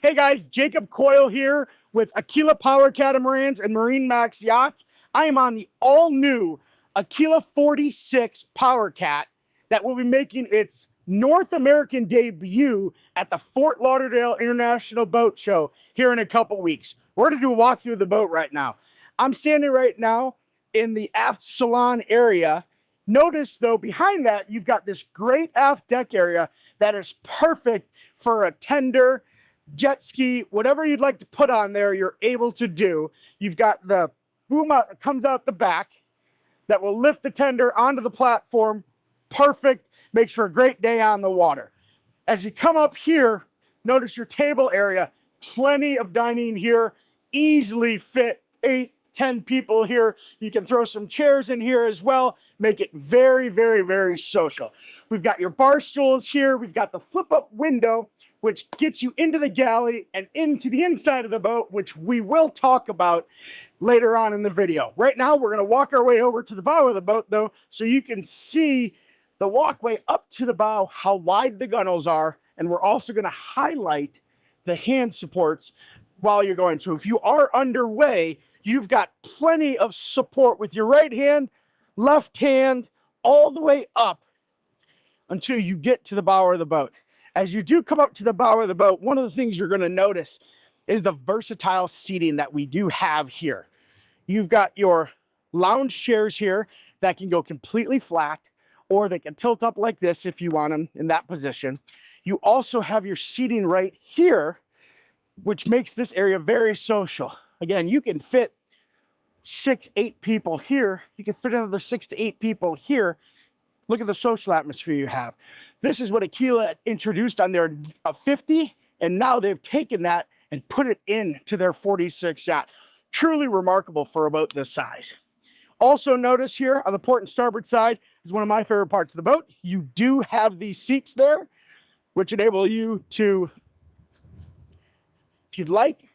Hey guys, Jacob Coyle here with Aquila Power Catamarans and MarineMax Yachts. I am on the all-new Aquila 46 Power Cat that will be making its North American debut at the Fort Lauderdale International Boat Show here in a couple weeks. We're going to do a walkthrough of the boat right now. I'm standing right now in the aft salon area. Notice though, behind that, you've got this great aft deck area that is perfect for a tender, jet ski, whatever you'd like to put on there, you're able to do. You've got the boom out that comes out the back that will lift the tender onto the platform. Perfect, makes for a great day on the water. As you come up here, notice your table area, plenty of dining here, easily fit 8-10 people here. You can throw some chairs in here as well, make it very, very, very social. We've got your bar stools here. We've got the flip-up window, which gets you into the galley and into the inside of the boat, which we will talk about later on in the video. Right now, we're gonna walk our way over to the bow of the boat though, so you can see the walkway up to the bow, how wide the gunnels are, and we're also gonna highlight the hand supports while you're going. So if you are underway, you've got plenty of support with your right hand, left hand, all the way up until you get to the bow of the boat. As you do come up to the bow of the boat, one of the things you're going to notice is the versatile seating that we do have here. You've got your lounge chairs here that can go completely flat, or they can tilt up like this if you want them in that position. You also have your seating right here, which makes this area very social. Again, you can fit 6-8 people here. You can fit another 6 to 8 people here. Look at the social atmosphere you have. This is what Aquila introduced on their 50, and now they've taken that and put it into their 46 yacht. Truly remarkable for a boat this size. Also notice here on the port and starboard side is one of my favorite parts of the boat. You do have these seats there, which enable you to, if you'd like,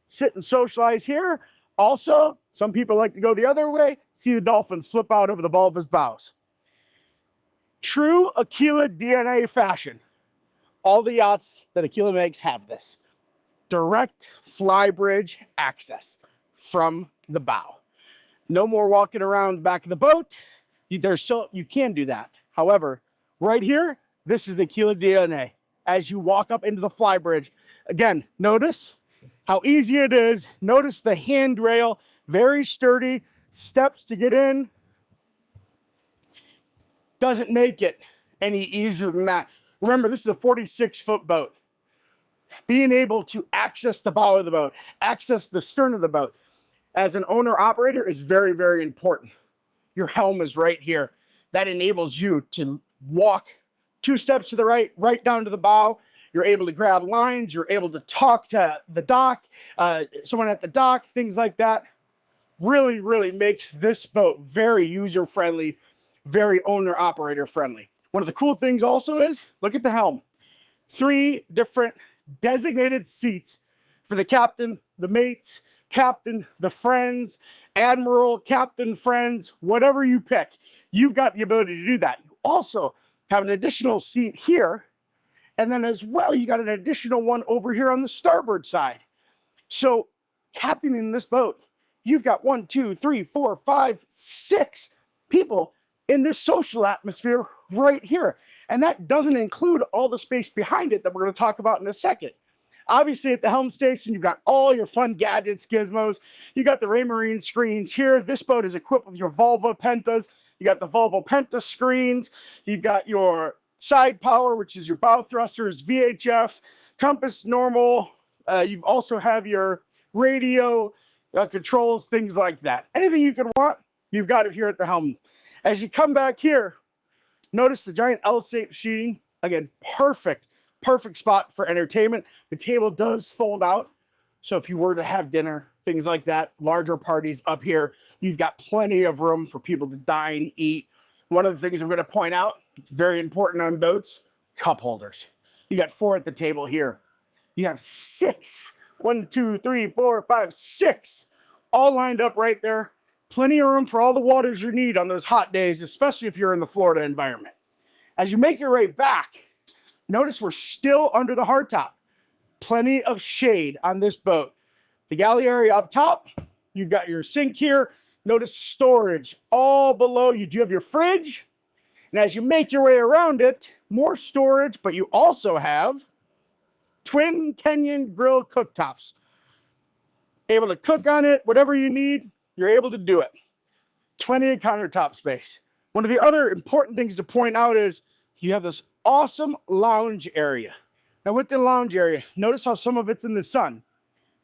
sit and socialize here. Also, some people like to go the other way, see the dolphins flip out over the bulbous bows. True Aquila DNA fashion. All the yachts that Aquila makes have this. Direct flybridge access from the bow. No more walking around the back of the boat. You can do that. However, right here, this is the Aquila DNA. As you walk up into the flybridge, again, notice how easy it is. Notice the handrail, very sturdy, steps to get in. Doesn't make it any easier than that. Remember, this is a 46-foot boat. Being able to access the bow of the boat, access the stern of the boat, as an owner-operator is very, very important. Your helm is right here. That enables you to walk 2 steps to the right, right down to the bow. You're able to grab lines. You're able to talk to the dock, someone at the dock, things like that. Really, really makes this boat very user-friendly, very owner-operator friendly. One of the cool things also is, look at the helm. 3 different designated seats for the captain, the mates, captain, the friends, admiral, captain, friends, whatever you pick. You've got the ability to do that. You also have an additional seat here, and then as well, you got an additional one over here on the starboard side. So, captaining this boat, you've got 1, 2, 3, 4, 5, 6 people in this social atmosphere right here. And that doesn't include all the space behind it that we're going to talk about in a second. Obviously, at the helm station, you've got all your fun gadgets, gizmos. You got the Raymarine screens here. This boat is equipped with your Volvo Pentas. You got the Volvo Penta screens. You've got your side power, which is your bow thrusters, VHF, compass normal. You also have your radio controls, things like that. Anything you could want, you've got it here at the helm. As you come back here, notice the giant L-shaped sheeting. Again, perfect spot for entertainment. The table does fold out. So if you were to have dinner, things like that, larger parties up here, you've got plenty of room for people to dine, eat. One of the things I'm going to point out, it's very important on boats, cup holders. You got 4 at the table here. You have 6. 1, 2, 3, 4, 5, 6. All lined up right there. Plenty of room for all the waters you need on those hot days, especially if you're in the Florida environment. As you make your way back, notice we're still under the hardtop. plenty of shade on this boat. The galley area up top, you've got your sink here. Notice storage all below. You do have your fridge. And as you make your way around it, more storage, but you also have twin Kenyan grill cooktops. Able to cook on it, whatever you need, you're able to do it. Plenty of countertop space. One of the other important things to point out is you have this awesome lounge area. Now with the lounge area, notice how some of it's in the sun.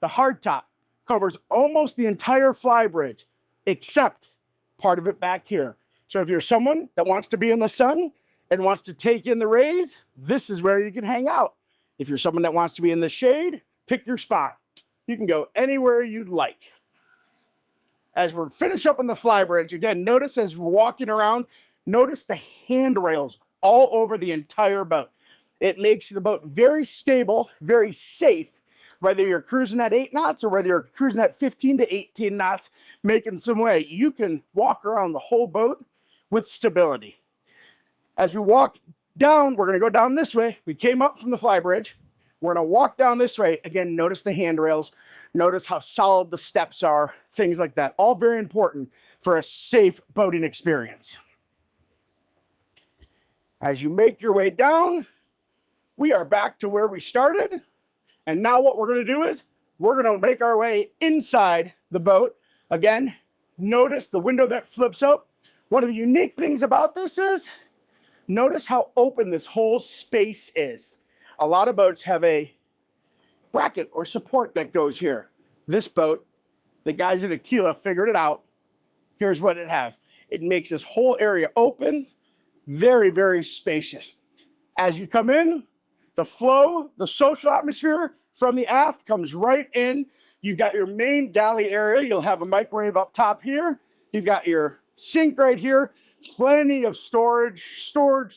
The hardtop covers almost the entire fly bridge, except part of it back here. So if you're someone that wants to be in the sun and wants to take in the rays, this is where you can hang out. If you're someone that wants to be in the shade, pick your spot. You can go anywhere you'd like. As we're finished up on the fly bridge, again, notice as we're walking around, notice the handrails all over the entire boat. It makes the boat very stable, very safe, whether you're cruising at 8 knots or whether you're cruising at 15 to 18 knots, making some way. You can walk around the whole boat with stability. As we walk down, we're going to go down this way. We came up from the fly bridge. We're going to walk down this way. Again, notice the handrails. Notice how solid the steps are, things like that. All very important for a safe boating experience. As you make your way down, we are back to where we started. And now what we're going to do is we're going to make our way inside the boat. Again, notice the window that flips up. One of the unique things about this is notice how open this whole space is. A lot of boats have a bracket or support that goes here. This boat, the guys at Aquila figured it out. Here's what it has. It makes this whole area open, very, very spacious. As you come in, the flow, the social atmosphere from the aft comes right in. You've got your main galley area. You'll have a microwave up top here. You've got your sink right here. Plenty of storage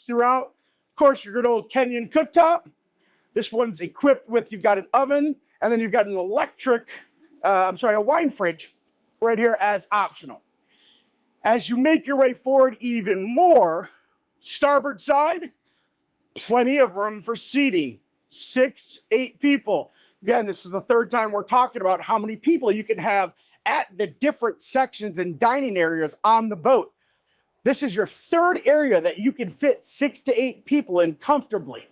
throughout. Of course, your good old Kenyan cooktop. This one's equipped with, you've got an oven, and then you've got an a wine fridge right here as optional. As you make your way forward even more, starboard side, plenty of room for seating. 6, 8 people. Again, this is the third time we're talking about how many people you can have at the different sections and dining areas on the boat. This is your third area that you can fit 6 to 8 people in comfortably.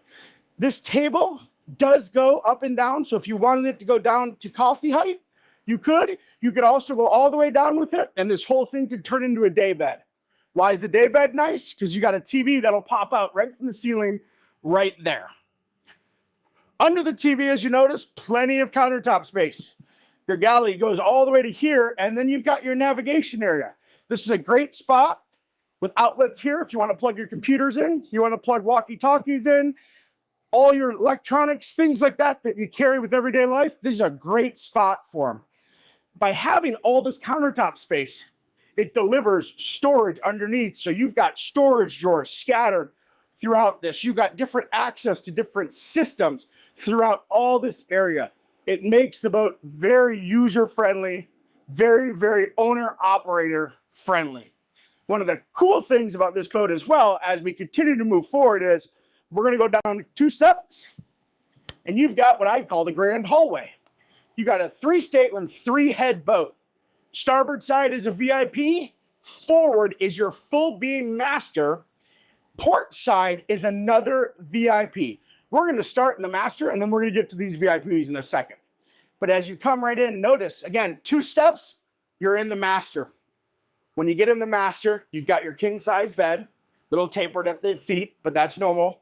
This table does go up and down, so if you wanted it to go down to coffee height, you could. You could also go all the way down with it, and this whole thing could turn into a day bed. Why is the day bed nice? Because you got a TV that'll pop out right from the ceiling right there. Under the TV, as you notice, plenty of countertop space. Your galley goes all the way to here, and then you've got your navigation area. This is a great spot with outlets here if you want to plug your computers in, you want to plug walkie-talkies in, all your electronics, things like that that you carry with everyday life. This is a great spot for them. By having all this countertop space, it delivers storage underneath. So you've got storage drawers scattered throughout this. You've got different access to different systems throughout all this area. It makes the boat very user-friendly, very, very owner-operator friendly. One of the cool things about this boat as well, as we continue to move forward, is we're going to go down 2 steps, and you've got what I call the grand hallway. You got a 3-stateroom, 3-head boat. Starboard side is a VIP. Forward is your full beam master. Port side is another VIP. We're going to start in the master, and then we're going to get to these VIPs in a second. But as you come right in, notice, again, 2 steps, you're in the master. When you get in the master, you've got your king-size bed, little tapered at the feet, but that's normal.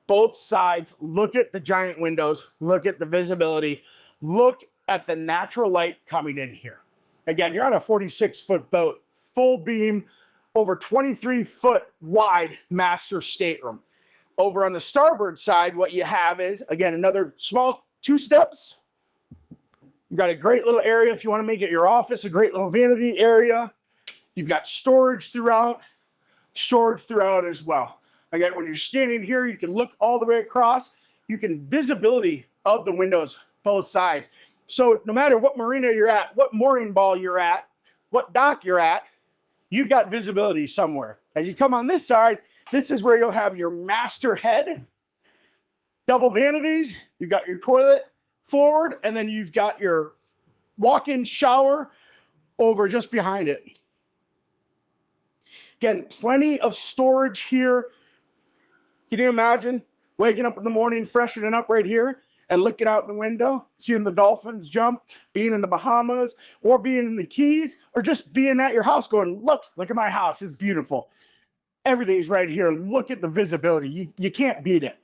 Both sides, look at the giant windows, look at the visibility, look at the natural light coming in here. Again, you're on a 46-foot boat, full beam, over 23-foot wide master stateroom. Over on the starboard side, what you have is, again, another small 2 steps. You've got a great little area if you want to make it your office, a great little vanity area. You've got storage throughout as well. Again, when you're standing here, you can look all the way across. You can visibility of the windows, both sides. So no matter what marina you're at, what mooring ball you're at, what dock you're at, you've got visibility somewhere. As you come on this side, this is where you'll have your master head. Double vanities. You've got your toilet forward, and then you've got your walk-in shower over just behind it. Again, plenty of storage here. Can you imagine waking up in the morning, freshening up right here, and looking out the window, seeing the dolphins jump, being in the Bahamas, or being in the Keys, or just being at your house going, look at my house, it's beautiful. Everything's right here. Look at the visibility. You can't beat it.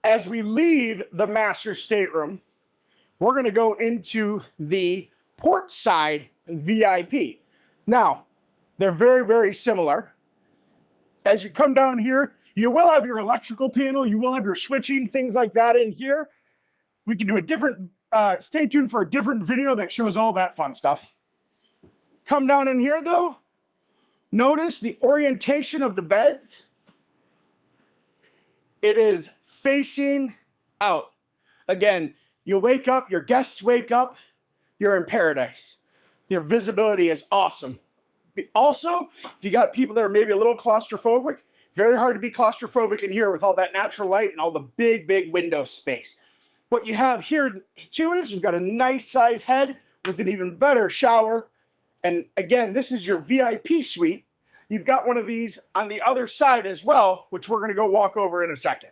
As we leave the master stateroom, we're going to go into the port side VIP. Now, they're very, very similar. As you come down here, you will have your electrical panel, you will have your switching, things like that in here. We can do a different, stay tuned for a different video that shows all that fun stuff. Come down in here though, notice the orientation of the beds. It is facing out. Again, you wake up, your guests wake up, you're in paradise. Your visibility is awesome. Also, if you got people that are maybe a little claustrophobic, very hard to be claustrophobic in here with all that natural light and all the big, big window space. What you have here too is you've got a nice size head with an even better shower. And again, this is your VIP suite. You've got one of these on the other side as well, which we're going to go walk over in a second.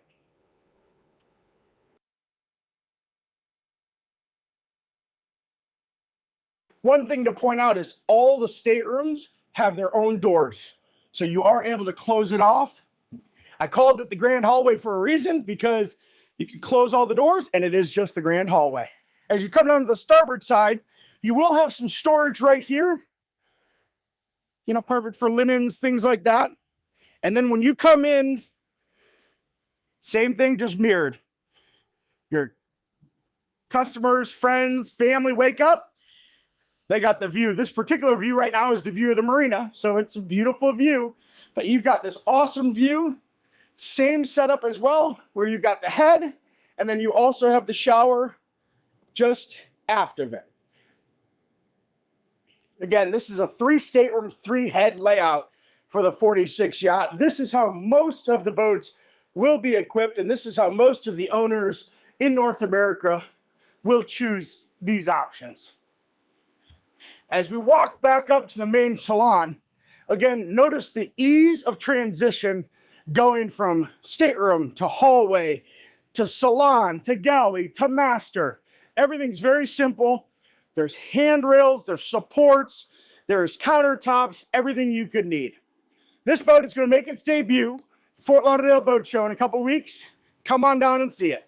One thing to point out is all the staterooms have their own doors. So you are able to close it off. I called it the grand hallway for a reason, because you can close all the doors and it is just the grand hallway. As you come down to the starboard side, you will have some storage right here. You know, perfect for linens, things like that. And then when you come in, same thing, just mirrored. Your customers, friends, family wake up. They got the view. This particular view right now is the view of the marina, so it's a beautiful view. But you've got this awesome view. Same setup as well, where you've got the head, and then you also have the shower just after it. Again, this is a 3-stateroom, 3-head layout for the 46 yacht. This is how most of the boats will be equipped, and this is how most of the owners in North America will choose these options. As we walk back up to the main salon, again, notice the ease of transition going from stateroom to hallway to salon to galley to master. Everything's very simple. There's handrails, there's supports, there's countertops, everything you could need. This boat is going to make its debut, Fort Lauderdale Boat Show, in a couple weeks. Come on down and see it.